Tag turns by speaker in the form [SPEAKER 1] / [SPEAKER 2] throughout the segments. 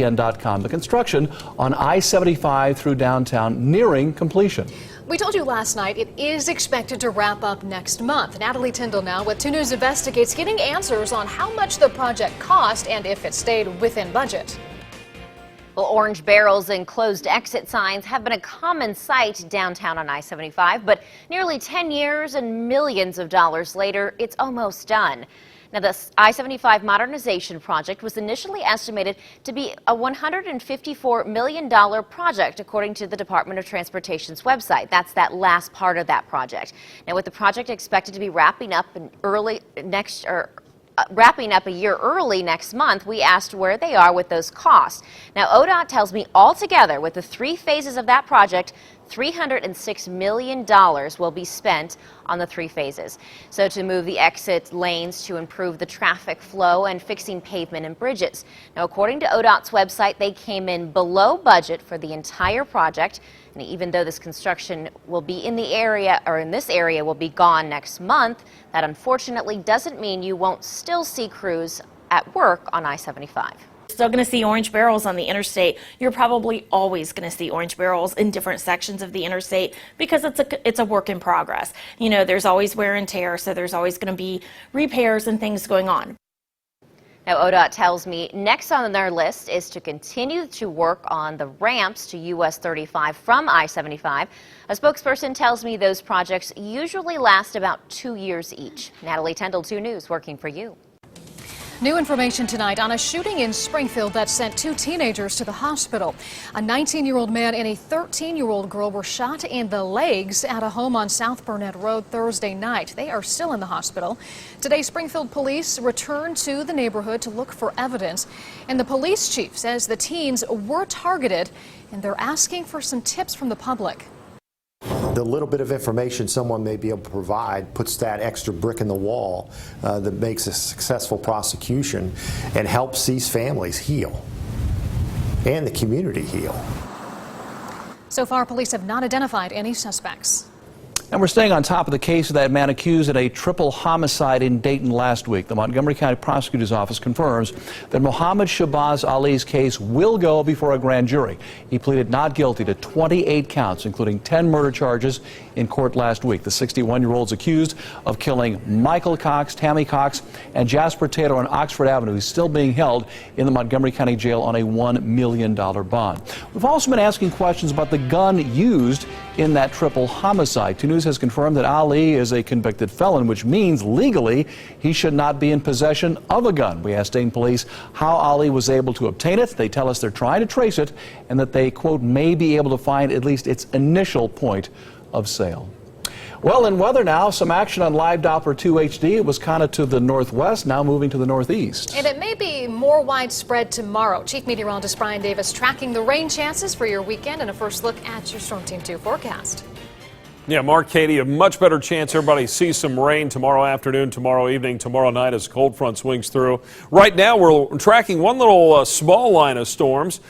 [SPEAKER 1] ESPN.com. The construction on I-75 through downtown nearing completion.
[SPEAKER 2] We told you last night it is expected to wrap up next month. Natalie Tyndall now with 2 News Investigates, getting answers on how much the project cost and if it stayed within budget.
[SPEAKER 3] Well, orange barrels and closed exit signs have been a common sight downtown on I-75, but nearly 10 years and millions of dollars later, it's almost done. Now, this I-75 modernization project was initially estimated to be a $154 million project, according to the Department of Transportation's website. That's that last part of that project. Now, with the project expected to be wrapping up a year early next month, we asked where they are with those costs. Now, ODOT tells me altogether, with the 3 phases of that project, $306 million will be spent on the 3 phases. So to move the exit lanes, to improve the traffic flow, and fixing pavement and bridges. Now, according to ODOT's website, they came in below budget for the entire project. And even though this construction will be in the area, or in this area, will be gone next month, that unfortunately doesn't mean you won't still see crews at work on I-75.
[SPEAKER 4] Still going to see orange barrels on the interstate. You're probably always going to see orange barrels in different sections of the interstate because it's a work in progress. You know, there's always wear and tear, so there's always going to be repairs and things going on.
[SPEAKER 3] Now, ODOT tells me next on their list is to continue to work on the ramps to US 35 from I-75. A spokesperson tells me those projects usually last about 2 years each. Natalie Tyndall, 2 News, working for you.
[SPEAKER 2] New information tonight on a shooting in Springfield that sent 2 teenagers to the hospital. A 19-year-old man and a 13-year-old girl were shot in the legs at a home on South Burnett Road Thursday night. They are still in the hospital. Today, Springfield police returned to the neighborhood to look for evidence. And the police chief says the teens were targeted, and they're asking for some tips from the public.
[SPEAKER 5] The little bit of information someone may be able to provide puts that extra brick in the wall that makes a successful prosecution and helps these families heal and the community heal.
[SPEAKER 2] So far, police have not identified any suspects.
[SPEAKER 1] And we're staying on top of the case of that man accused in a triple homicide in Dayton last week. The Montgomery County Prosecutor's Office confirms that Mohammed Shabazz Ali's case will go before a grand jury. He pleaded not guilty to 28 counts, including 10 murder charges, in court last week. The 61-year-old is accused of killing Michael Cox, Tammy Cox, and Jasper Taylor on Oxford Avenue. He's still being held in the Montgomery County Jail on a $1 million bond. We've also been asking questions about the gun used in that triple homicide. 2 News has confirmed that Ali is a convicted felon, which means legally he should not be in possession of a gun. We asked Dayton police how Ali was able to obtain it. They tell us they're trying to trace it and that they, quote, may be able to find at least its initial point of sale. Well, in weather now, some action on Live Doppler 2 HD. It was kind of to the northwest, now moving to the northeast.
[SPEAKER 2] And it may be more widespread tomorrow. Chief Meteorologist Brian Davis tracking the rain chances for your weekend and a first look at your Storm Team 2 forecast.
[SPEAKER 6] Yeah, Mark, Katie, a much better chance everybody sees some rain tomorrow afternoon, tomorrow evening, tomorrow night as a cold front swings through. Right now, we're tracking one little small line of storms,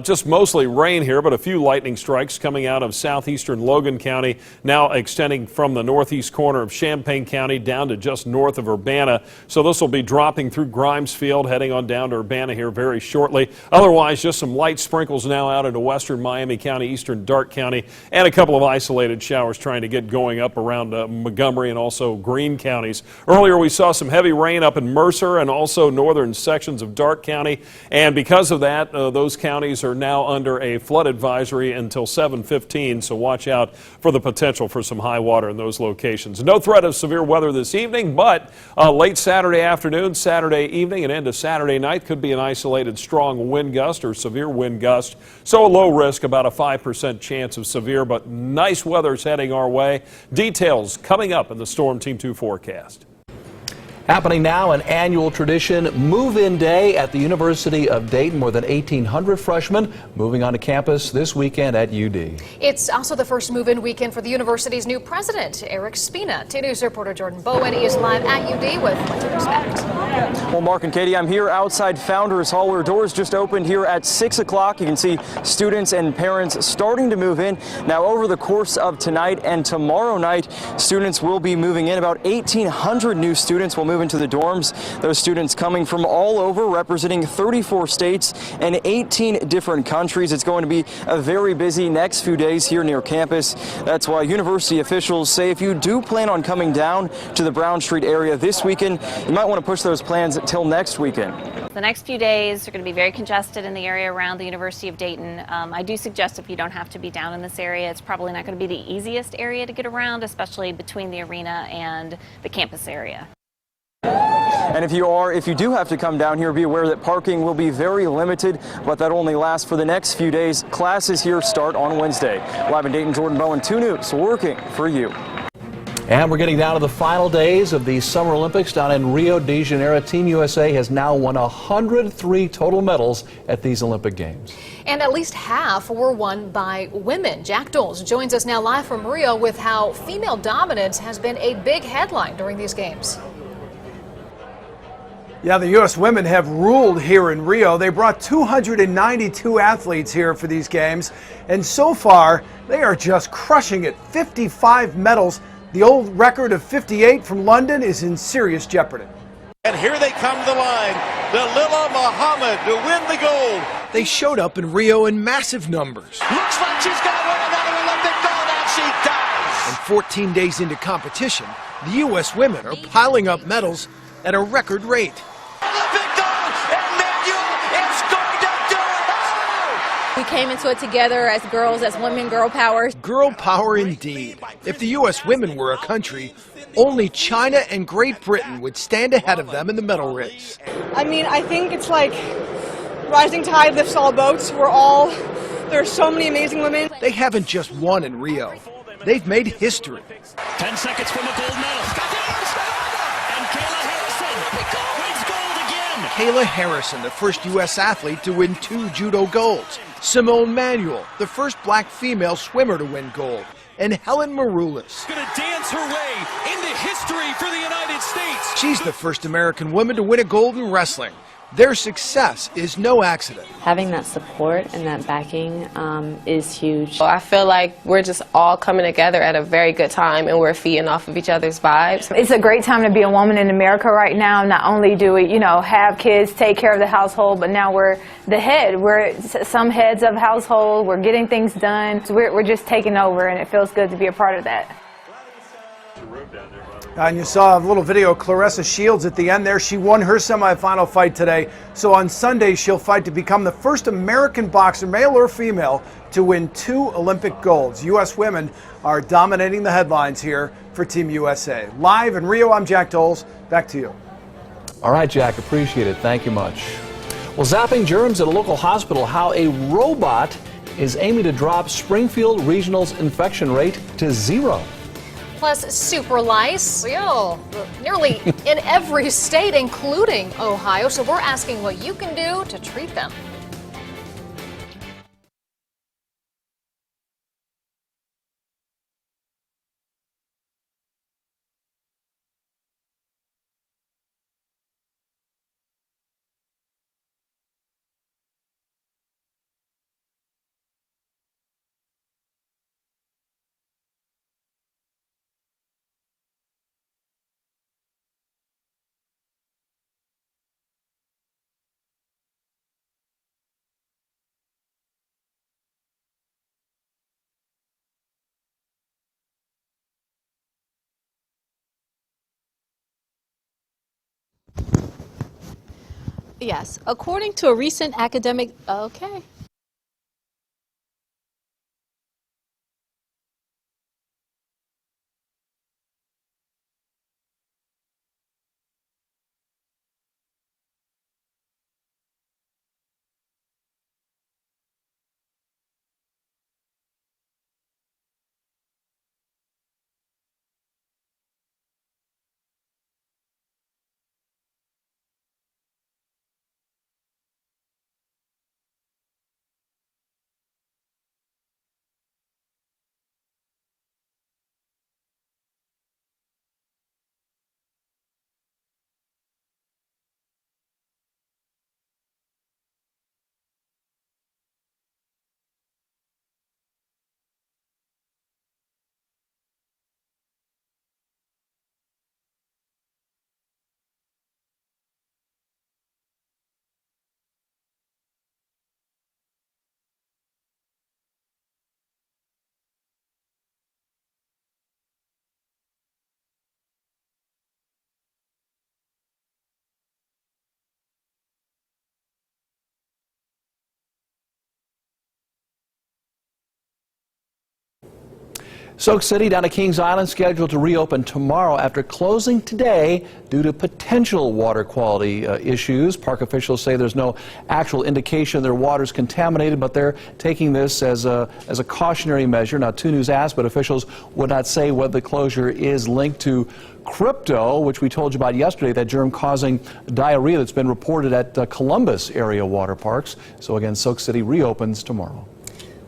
[SPEAKER 6] just mostly rain here, but a few lightning strikes coming out of southeastern Logan County, now extending from the northeast corner of Champaign County down to just north of Urbana. So this will be dropping through Grimesfield, heading on down to Urbana here very shortly. Otherwise, just some light sprinkles now out into western Miami County, eastern Darke County, and a couple of isolated showers trying to get going up around Montgomery and also Greene counties. Earlier we saw some heavy rain up in Mercer and also northern sections of Darke County, and because of that those counties are now under a flood advisory until 7:15, so watch out for the potential for some high water in those locations. No threat of severe weather this evening, but late Saturday afternoon, Saturday evening, and into Saturday night could be an isolated strong wind gust or severe wind gust, so a low risk, about a 5% chance of severe, but nice weather's heading our way. Details coming up in the Storm Team 2 forecast.
[SPEAKER 1] Happening now, an annual tradition, move-in day at the University of Dayton. More than 1,800 freshmen moving onto campus this weekend at UD.
[SPEAKER 2] It's also the first move-in weekend for the university's new president, Eric Spina. 2 News reporter Jordan Bowen is live at UD with what to expect.
[SPEAKER 7] Well, Mark and Katie, I'm here outside Founders Hall, where doors just opened here at 6 o'clock. You can see students and parents starting to move in. Now, over the course of tonight and tomorrow night, students will be moving in. About 1,800 new students will move move into the dorms. Those students coming from all over, representing 34 states and 18 different countries. It's going to be a very busy next few days here near campus. That's why university officials say if you do plan on coming down to the Brown Street area this weekend, you might want to push those plans until next weekend.
[SPEAKER 8] The next few days are going to be very congested in the area around the University of Dayton. I do suggest if you don't have to be down in this area, it's probably not going to be the easiest area to get around, especially between the arena and the campus area.
[SPEAKER 7] And if you do have to come down here, be aware that parking will be very limited, but that only lasts for the next few days. Classes here start on Wednesday. Live in Dayton, Jordan Bowen, 2 News, working for you.
[SPEAKER 1] And we're getting down to the final days of the Summer Olympics down in Rio de Janeiro. Team USA has now won 103 total medals at these Olympic Games.
[SPEAKER 2] And at least half were won by women. Jack Doles joins us now live from Rio with how female dominance has been a big headline during these games.
[SPEAKER 9] Yeah, the U.S. women have ruled here in Rio. They brought 292 athletes here for these games, and so far they are just crushing it. 55 medals. The old record of 58 from London is in serious jeopardy.
[SPEAKER 10] And here they come to the line, Dalilah Muhammad to win the gold.
[SPEAKER 9] They showed up in Rio in massive numbers.
[SPEAKER 10] Looks like she's going to win another Olympic gold, and she does.
[SPEAKER 9] And 14 days into competition, the U.S. women are piling up medals at a record rate.
[SPEAKER 10] Olympic gold, and Manuel is going to do it. Oh!
[SPEAKER 11] We came into it together as girls, as women, girl power.
[SPEAKER 9] Girl power indeed. If the U.S. women were a country, only China and Great Britain would stand ahead of them in the medal race.
[SPEAKER 12] I mean, I think it's like rising tide lifts all boats. There's so many amazing women.
[SPEAKER 9] They haven't just won in Rio. They've made history.
[SPEAKER 10] 10 seconds from the gold medal. And Kayla Harrison wins gold again.
[SPEAKER 9] Kayla Harrison, the first U.S. athlete to win 2 judo golds. Simone Manuel, the first black female swimmer to win gold. And Helen Maroulis.
[SPEAKER 10] Going to dance her way into history for the United States.
[SPEAKER 9] She's the first American woman to win a gold in wrestling. Their success is no accident.
[SPEAKER 11] Having that support and that backing is huge.
[SPEAKER 13] I feel like we're just all coming together at a very good time, and we're feeding off of each other's vibes.
[SPEAKER 12] It's a great time to be a woman in America right now. Not only do we, have kids, take care of the household, but now we're the head. We're some heads of household. We're getting things done. So we're just taking over, and it feels good to be a part of that.
[SPEAKER 9] And you saw a little video of Claressa Shields at the end there. She won her semifinal fight today. So on Sunday, she'll fight to become the first American boxer, male or female, to win 2 Olympic golds. U.S. women are dominating the headlines here for Team USA. Live in Rio, I'm Jack Doles. Back to you.
[SPEAKER 1] All right, Jack, appreciate it. Thank you much. Well, zapping germs at a local hospital, how a robot is aiming to drop Springfield Regional's infection rate to 0.
[SPEAKER 2] Plus, super lice, nearly in every state, including Ohio. So we're asking what you can do to treat them.
[SPEAKER 11] Yes, according to a recent academic, okay.
[SPEAKER 1] Sauk City down to Kings Island scheduled to reopen tomorrow after closing today due to potential water quality issues. Park officials say there's no actual indication their water is contaminated, but they're taking this as a cautionary measure. Now, 2 News asked, but officials would not say whether the closure is linked to crypto, which we told you about yesterday, that germ-causing diarrhea that's been reported at Columbus area water parks. So again, Sauk City reopens tomorrow.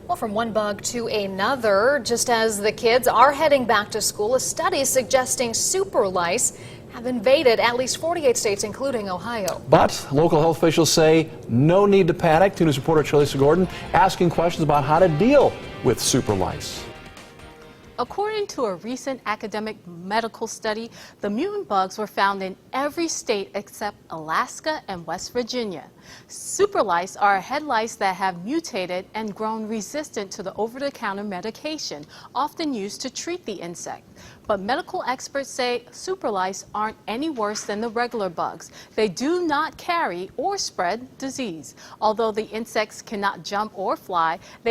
[SPEAKER 2] Well, from one bug to another, just as the kids are heading back to school, a study suggesting super lice have invaded at least 48 states, including Ohio.
[SPEAKER 1] But local health officials say no need to panic. 2 News reporter Charlize Gordon asking questions about how to deal with super lice.
[SPEAKER 11] According to a recent academic medical study, the mutant bugs were found in every state except Alaska and West Virginia. Super lice are head lice that have mutated and grown resistant to the over-the-counter medication, often used to treat the insect. But medical experts say super lice aren't any worse than the regular bugs. They do not carry or spread disease. Although the insects cannot jump or fly, they